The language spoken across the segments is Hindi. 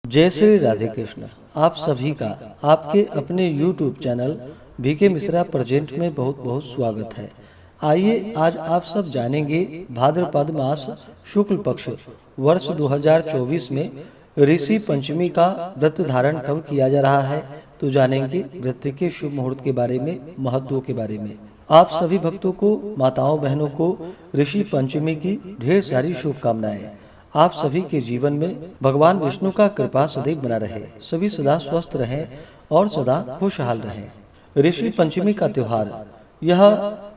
जय श्री राधे कृष्ण। आप सभी का आपके अपने YouTube channel BK Mishra present में बहुत बहुत स्वागत है। आइए आज आप सब जानेंगे भाद्रपद मास शुक्ल पक्ष वर्ष 2024 में ऋषि पंचमी का व्रत धारण कब किया जा रहा है, तो जानेंगे व्रत के शुभ मुहूर्त के बारे में, महत्व के बारे में। आप सभी भक्तों को, माताओं बहनों को ऋषि पंचमी की ढेर सारी शुभकामनाएं। आप सभी के जीवन में भगवान विष्णु का कृपा सदैव बना रहे, सभी सदा स्वस्थ रहें और सदा खुशहाल रहें। ऋषि पंचमी का त्योहार यह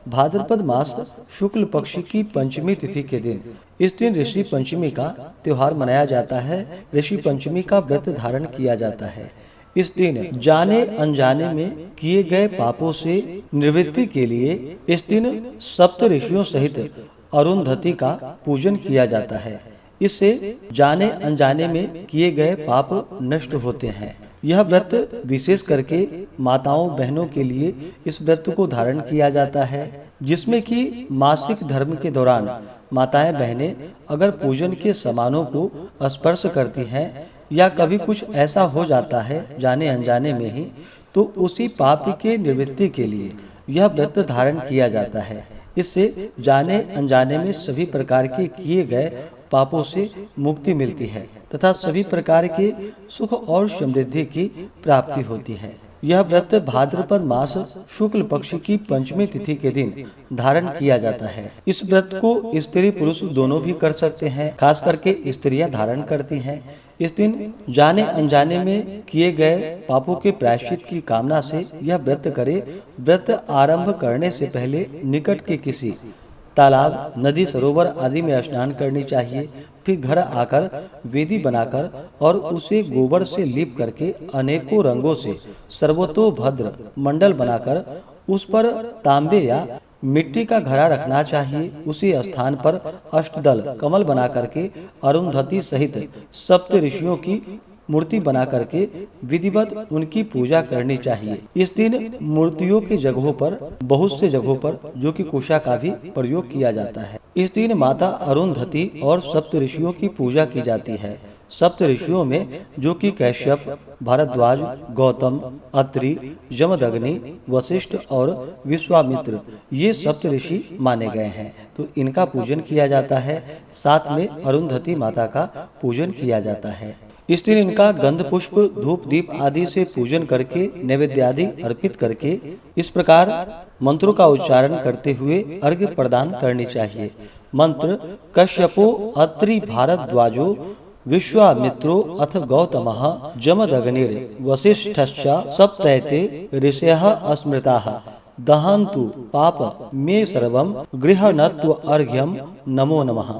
भाद्रपद मास शुक्ल पक्ष की पंचमी तिथि के दिन, इस दिन ऋषि पंचमी का त्योहार मनाया जाता है। ऋषि पंचमी का व्रत धारण किया जाता है। इस दिन जाने अनजाने में किए गए पापों से निवृत्ति के लिए इस दिन सप्त ऋषियों सहित अरुंधति का पूजन किया जाता है। इससे जाने अनजाने में किए गए पाप नष्ट होते हैं। यह व्रत विशेष करके माताओं बहनों के लिए इस व्रत को धारण किया जाता है, जिसमें कि मासिक धर्म के दौरान माताएं बहनें अगर पूजन के सामानों को स्पर्श करती हैं या कभी कुछ ऐसा हो जाता है जाने अनजाने में ही, तो उसी पाप के निवृत्ति के लिए यह व्रत धारण किया जाता है। इससे जाने अनजाने में सभी प्रकार के किए गए पापों से मुक्ति मिलती है तथा सभी प्रकार के सुख और समृद्धि की प्राप्ति होती है। यह व्रत भाद्रपद मास शुक्ल पक्ष की पंचमी तिथि के दिन धारण किया जाता है। इस व्रत को स्त्री पुरुष दोनों भी कर सकते हैं, खास करके स्त्रियां धारण करती हैं। इस दिन जाने अनजाने में किए गए पापों के प्रायश्चित की कामना से यह व्रत करे। व्रत आरंभ करने से पहले निकट के किसी तालाब, नदी, सरोवर आदि में स्नान करनी चाहिए। फिर घर आकर वेदी बनाकर और उसे गोबर से लीप करके अनेकों रंगों से सर्वतोभद्र मंडल बनाकर उस पर तांबे या मिट्टी का घड़ा रखना चाहिए। उसी स्थान पर अष्टदल कमल बना करके अरुंधति सहित सप्त ऋषियों की मूर्ति बना करके विधिवत उनकी पूजा करनी चाहिए। इस दिन मूर्तियों की जगहों पर, बहुत से जगहों पर जो कि कुशा का भी प्रयोग किया जाता है। इस दिन माता अरुंधति और सप्त ऋषियों की पूजा की जाती है। सप्त ऋषियों में जो कि कैश्यप, भारद्वाज, गौतम, अत्रि, जमदग्नि, वशिष्ठ और विश्वामित्र, ये सप्त ऋषि माने गए हैं, तो इनका पूजन किया जाता है। साथ में अरुंधति माता का पूजन किया जाता है। इस दिन इनका गंध पुष्प, धूप, दीप आदि से पूजन करके नैवेद्य आदि अर्पित करके इस प्रकार मंत्रों का उच्चारण करते हुए अर्घ्य प्रदान करनी चाहिए। मंत्र: कश्यपो अत्रि भारद्वाजो विश्वामित्रो अथ गौतमः जमदग्निर् वसिष्ठश्च सप्तैते ऋषयः स्मृताः दहन्तु पाप मे सर्वं गृह्णत्व अर्घ्यं नमो नमः।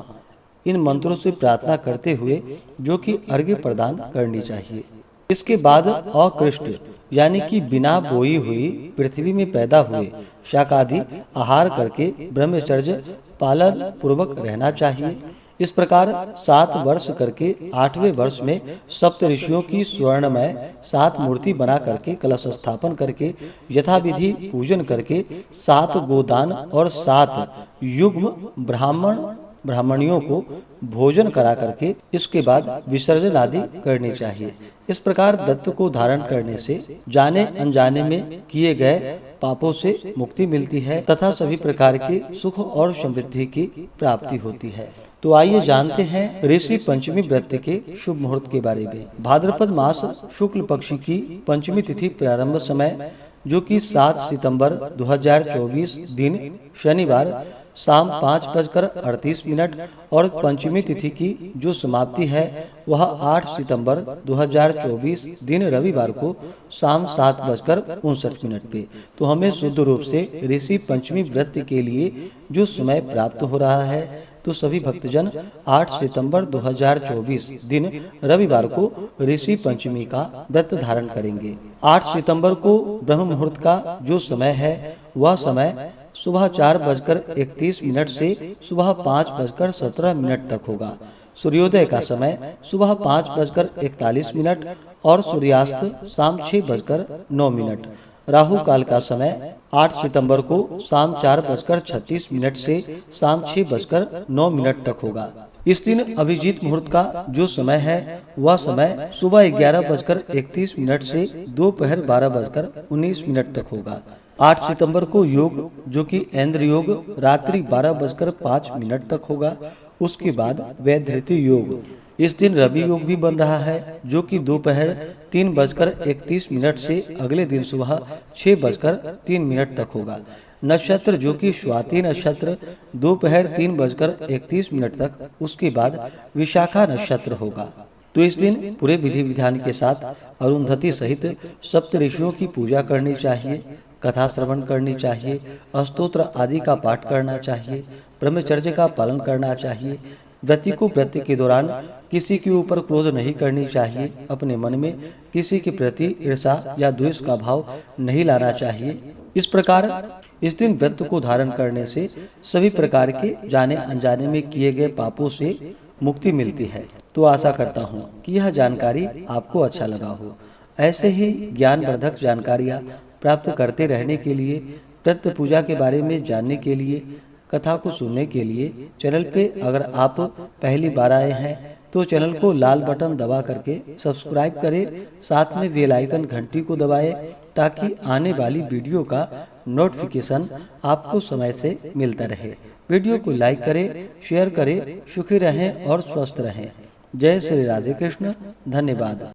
इन मंत्रों से प्रार्थना करते हुए जो कि अर्घ्य प्रदान करनी चाहिए। इसके बाद अकृष्ट यानी कि बिना बोई हुई पृथ्वी में पैदा हुए शाकादि आहार करके ब्रह्मचर्य पालन पूर्वक रहना चाहिए। इस प्रकार 7 वर्ष करके 8वें वर्ष में सप्त ऋषियों की स्वर्णमय 7 मूर्ति बना करके कलश स्थापन करके यथाविधि पूजन करके 7 गोदान और 7 युग्म ब्राह्मणियों को भोजन करा करके इसके बाद विसर्जन आदि करनी चाहिए। इस प्रकार व्रत को धारण करने से जाने अनजाने में किए गए पापों से मुक्ति मिलती है तथा सभी प्रकार के सुख और समृद्धि की प्राप्ति होती है। तो आइए जानते हैं ऋषि पंचमी व्रत के शुभ मुहूर्त के बारे में। भाद्रपद मास शुक्ल पक्ष की पंचमी तिथि प्रारंभ समय जो कि 7 सितंबर 2024 दिन शनिवार शाम 5:38 और पंचमी तिथि की जो समाप्ति है वह 8 सितंबर 2024 दिन रविवार को शाम 7:59 पे। तो हमें शुद्ध रूप से ऋषि पंचमी व्रत के लिए जो समय प्राप्त हो रहा है, तो सभी भक्तजन 8 सितंबर 2024 दिन रविवार को ऋषि पंचमी का व्रत धारण करेंगे। 8 सितंबर को ब्रह्म मुहूर्त का जो समय है वह समय सुबह 4:31 से सुबह 5:17 तक होगा। सूर्योदय का समय सुबह 5:41 और सूर्यास्त शाम 6:09। राहु काल का समय 8 सितंबर को शाम 4:36 से शाम 6:09 तक होगा। इस दिन अभिजीत मुहूर्त का जो समय है वह समय सुबह 11:31 से दोपहर 12:19 तक होगा। 8 सितंबर को योग जो कि इंद्र योग रात्रि 12:05 तक होगा। उसके बाद वैधृति योग। इस दिन रवि योग भी बन रहा है जो कि दोपहर 3:31 से अगले दिन सुबह 6:03 तक होगा। नक्षत्र जो कि स्वाति नक्षत्र दोपहर 3:31 तक, उसके बाद विशाखा नक्षत्र होगा। तो इस दिन पूरे विधि विधान के साथ अरुंधति सहित सप्त ऋषियों की पूजा करनी चाहिए, कथा श्रवण करनी चाहिए, स्तोत्र आदि का पाठ करना चाहिए, ब्रह्मचर्य का पालन करना चाहिए। व्रती को व्रत के दौरान किसी के ऊपर क्रोध नहीं करनी चाहिए। अपने मन में किसी के प्रति ईर्षा या द्वेष का भाव नहीं लाना चाहिए। इस प्रकार इस दिन व्रत को धारण करने से सभी प्रकार के जाने अनजाने में किए गए पापों से मुक्ति मिलती है। तो आशा करता हूँ कि यह जानकारी आपको अच्छा लगा हो। ऐसे ही ज्ञानवर्धक जानकारियाँ प्राप्त करते रहने के लिए, व्रत पूजा के बारे में जानने के लिए, कथा को सुनने के लिए चैनल पे अगर आप पहली बार आए हैं तो चैनल को लाल बटन दबा करके सब्सक्राइब करें, साथ में बेल आइकन घंटी को दबाएं ताकि आने वाली वीडियो का नोटिफिकेशन आपको समय से मिलता रहे। वीडियो को लाइक करें, शेयर करें। सुखी रहें और स्वस्थ रहें। जय श्री राधे कृष्ण। धन्यवाद।